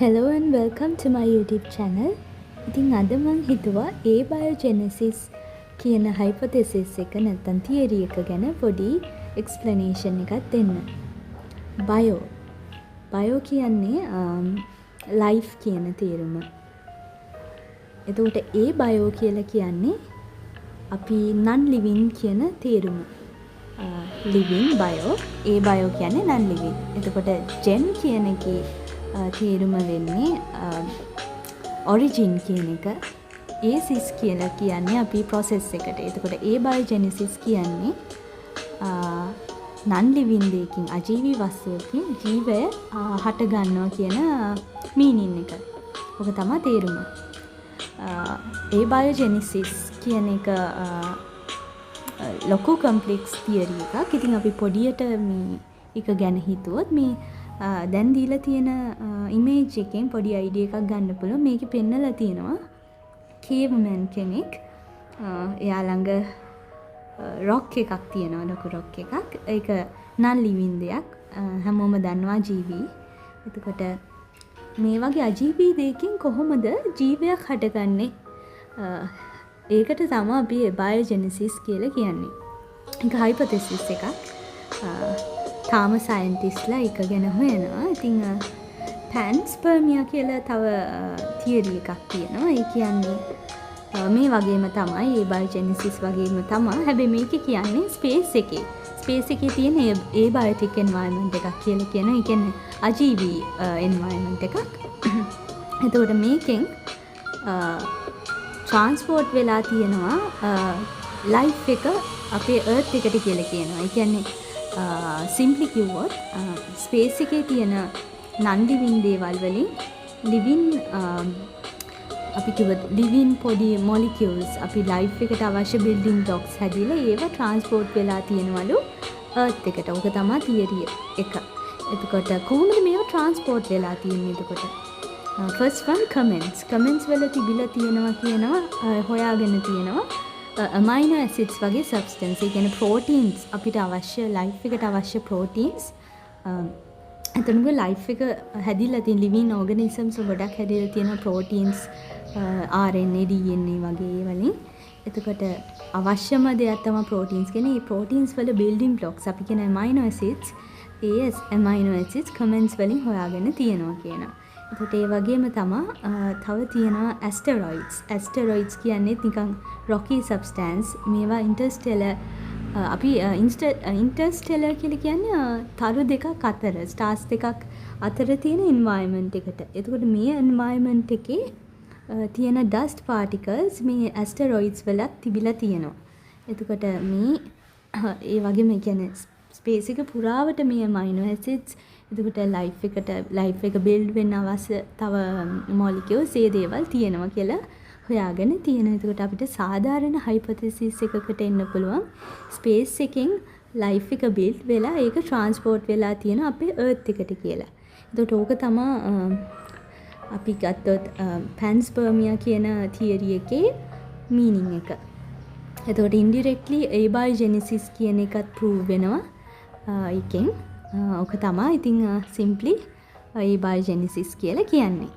Hello and welcome to my YouTube channel. ඉතින් අද මං හිතුවා abiogenesis කියන hypothesis එක නැත්නම් theory එක ගැන පොඩි explanation එකක් දෙන්න. Bio කියන්නේ life කියන තේරුම. එතකොට bio කියලා කියන්නේ අපි non living කියන තේරුම. living bio, bio කියන්නේ non living. එතකොට gen කියන එකේ තේරුම වෙන්නේ ඔරිජින් කියන එක. ඒසිස් කියලා කියන්නේ අපි ප්‍රොසෙස් එකට. එතකොට abiogenesis කියන්නේ non living දෙයකින් අජීවී වස්තුවකින් ජීවය හට ගන්නවා කියන මීනින් එක. ඔක තමයි තේරුම. abiogenesis කියන එක ලොකු කම්ප්ලෙක්ස් තියරි එකක්. ඉතින් අපි පොඩියට මේ එක ගැන හිතුවොත් මේ දැන් දීලා තියෙන ඉමේජ් එකෙන් පොඩි අයිඩියා එකක් ගන්න පුළුවන්. මේකේ පෙන්නලා තියෙනවා caveman කෙනෙක්. එයා ළඟ රොක් එකක් තියෙනවා, ලොකු රොක් එකක්. ඒක non living දෙයක්. හැමෝම දන්නවා ජීවි. එතකොට මේ වගේ අජීවී දෙයකින් කොහොමද ජීවයක් හටගන්නේ? ඒකට තමයි අපි abiogenesis කියලා කියන්නේ. ඒක hypothesis එකක්. තාම සයින්ටිස්ට්ලා එක ගැන හොයනවා. ඉතින් panspermia කියලා තව තියරි එකක් තියෙනවා. ඒ කියන්නේ මේ වගේම තමයි abiogenesis වගේම තමයි. හැබැයි මේක කියන්නේ ස්පේස් එකේ තියෙන abiotic environment එකක් කියලා කියනවා. ඒ කියන්නේ අජීවී environment එකක්. එතකොට මේකෙන් transport වෙලා තියෙනවා life එක අපේ earth එකට කියලා කියනවා. ඒ කියන්නේ simply කිව්වොත් ස්පේස් එකේ තියෙන non living දේවල් වලින් living අපි කිව්වොත් living පොඩි molecules අපි life එකට අවශ්‍ය building blocks හැදිලා ඒව transport වෙලා තියෙනවලු earth එකට. ඔක තමයි theory එක. එතකොට කොහොමද මේව transport වෙලා තියෙන්නේ? එතකොට first one comments වල තිබිලා තියෙනවා කියනවා හොයාගෙන තියෙනවා amino acids වගේ substance. ඒ කියන්නේ proteins අපිට අවශ්‍ය life එකට අවශ්‍ය proteins. එතනක life එක හැදිලා තියෙන living organisms ගොඩක් හැදිලා තියෙන proteins RNA DNA වගේ වලින්. එතකොට අවශ්‍යම දෙයක් තමයි proteins කියන්නේ. මේ proteins වල building blocks අපි කියන amino acids. amino acids comments වලින් හොයාගෙන තියෙනවා කියනවා. එතකොට ඒ වගේම තමයි තව තියෙනවා asteroids කියන්නේ නිකන් rocky substance. මේවා interstellar අපි interstellar කියලා කියන්නේ තරු දෙකක් අතර stars දෙකක් අතර තියෙන environment එකට. එතකොට මේ environment එකේ තියෙන dust particles මේ asteroids වලත් තිබිලා තියෙනවා. එතකොට මේ ඒ වගේම කියන්නේ ස්පේස් එක පුරාවට මේ amino acids එතකොට life එක build වෙන්න අවශ්‍ය තව molecules ඒ දේවල් තියෙනවා කියලා හොයාගෙන තියෙනවා. එතකොට අපිට සාධාරණ hypothesis එකකට එන්න පුළුවන්. ස්පේස් එකෙන් life එක build වෙලා ඒක transport වෙලා තියෙන අපේ earth එකට කියලා. එතකොට ඕක තමයි අපි ගත්තොත් panspermia කියන theory එකේ meaning එක. එතකොට indirectly abiogenesis කියන එකත් prove වෙනවා එකෙන්. ඕක තමයි ඉතින් simply abiogenesis කියලා කියන්නේ.